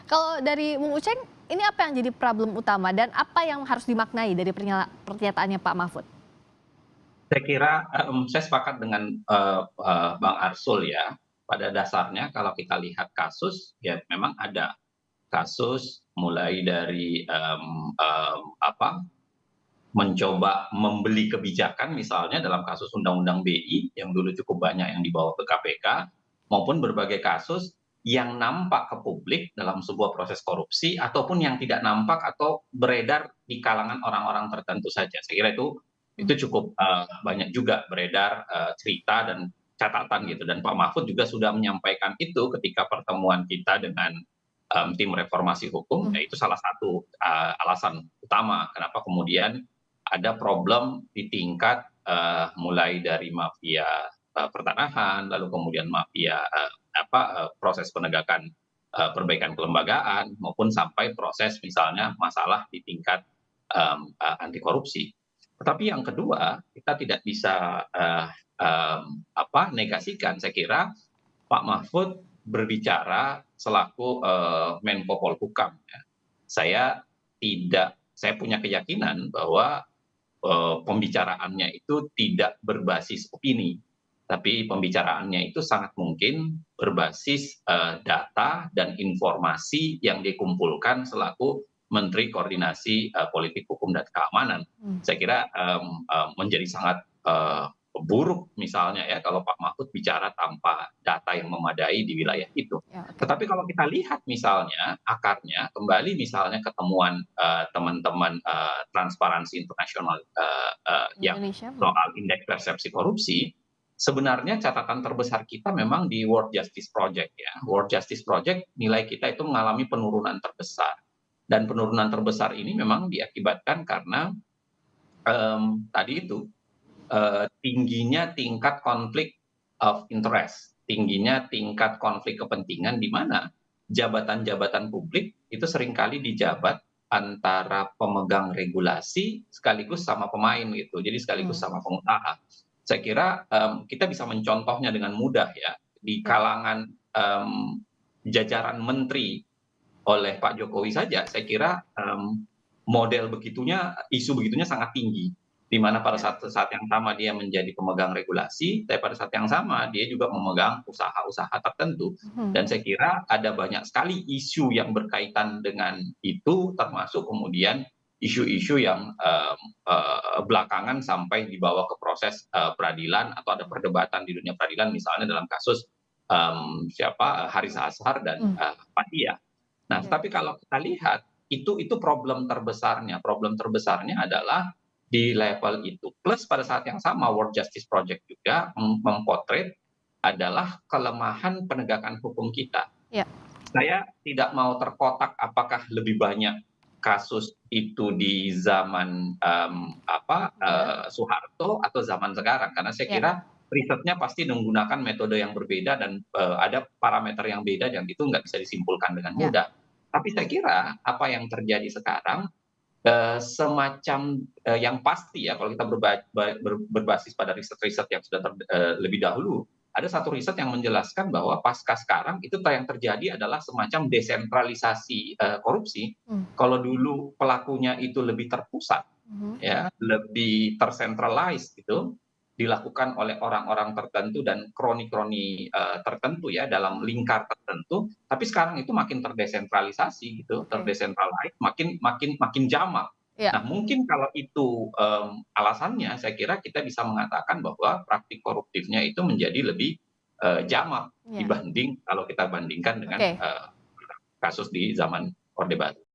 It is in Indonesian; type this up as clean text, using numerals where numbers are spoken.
Kalau dari Bung Uceng, ini apa yang jadi problem utama dan apa yang harus dimaknai dari pernyataannya Pak Mahfud? Saya kira, saya sepakat dengan, Bang Arsul ya. Pada dasarnya kalau kita lihat kasus, ya memang ada kasus mulai dari, mencoba membeli kebijakan misalnya dalam kasus Undang-Undang BI yang dulu cukup banyak yang dibawa ke KPK, maupun berbagai kasus yang nampak ke publik dalam sebuah proses korupsi ataupun yang tidak nampak atau beredar di kalangan orang-orang tertentu saja. Saya kira itu Mmm, cukup, banyak juga beredar, cerita dan catatan gitu, dan Pak Mahfud juga sudah menyampaikan itu ketika pertemuan kita dengan, tim reformasi hukum, mhm, ya itu salah satu, alasan utama kenapa kemudian ada problem di tingkat, mulai dari mafia, pertanahan, lalu kemudian mafia, proses penegakan, perbaikan kelembagaan, maupun sampai proses misalnya masalah di tingkat, anti korupsi. Tetapi yang kedua, kita tidak bisa, negasikan, saya kira Pak Mahfud berbicara selaku, Menko Polhukam ya. Saya saya punya keyakinan bahwa pembicaraannya itu tidak berbasis opini, tapi pembicaraannya itu sangat mungkin berbasis, data dan informasi yang dikumpulkan selaku Menteri Koordinasi, Politik Hukum dan Keamanan. mmm, Saya kira, menjadi sangat, buruk misalnya ya kalau Pak Mahfud bicara tanpa data yang memadai di wilayah itu. ya oke. Tetapi kalau kita lihat misalnya akarnya kembali misalnya ketemuan, teman-teman, Transparansi Internasional, yang Indonesia, soal indeks persepsi korupsi, sebenarnya catatan terbesar kita memang di World Justice Project ya. World Justice Project nilai kita itu mengalami penurunan terbesar, dan penurunan terbesar ini memang diakibatkan karena, tadi itu, tingginya tingkat konflik of interest, tingginya tingkat konflik kepentingan di mana jabatan-jabatan publik itu seringkali dijabat antara pemegang regulasi sekaligus sama pemain gitu, jadi sekaligus mmm, sama pengusaha. Saya kira, kita bisa mencontohnya dengan mudah ya, di ya, kalangan, jajaran menteri oleh Pak Jokowi saja, saya kira, model begitunya, isu begitunya sangat tinggi. Di mana pada ya, saat yang sama dia menjadi pemegang regulasi, tapi pada saat yang sama dia juga memegang usaha-usaha tertentu. mhm, Dan saya kira ada banyak sekali isu yang berkaitan dengan itu, termasuk kemudian isu-isu yang, belakangan sampai dibawa ke proses, peradilan atau ada perdebatan di dunia peradilan misalnya dalam kasus, Haris Azhar dan, mmm, Fathia. Nah, oke, tapi kalau kita lihat, itu problem terbesarnya. Problem terbesarnya adalah di level itu. Plus pada saat yang sama World Justice Project juga mempotret adalah kelemahan penegakan hukum kita. ya, Saya tidak mau terkotak apakah lebih banyak kasus itu di zaman, ya, Soeharto atau zaman sekarang, karena saya ya, kira risetnya pasti menggunakan metode yang berbeda dan, ada parameter yang beda dan itu nggak bisa disimpulkan dengan ya, mudah. Tapi saya kira apa yang terjadi sekarang, semacam, yang pasti ya kalau kita berbasis pada riset-riset yang sudah lebih dahulu, ada satu riset yang menjelaskan bahwa pasca sekarang itu yang terjadi adalah semacam desentralisasi, korupsi. mmm, Kalau dulu pelakunya itu lebih terpusat mhm, ya, lebih gitu, dilakukan oleh orang-orang tertentu dan kroni-kroni, tertentu ya, dalam mhm, lingkar tertentu, tapi sekarang itu makin terdesentralisasi gitu, oke, makin makin makin jamak. ya, Nah, mungkin kalau itu, alasannya, saya kira kita bisa mengatakan bahwa praktik koruptifnya itu menjadi lebih, jamak ya, dibanding kalau kita bandingkan dengan, oke. kasus di zaman Orde Baru.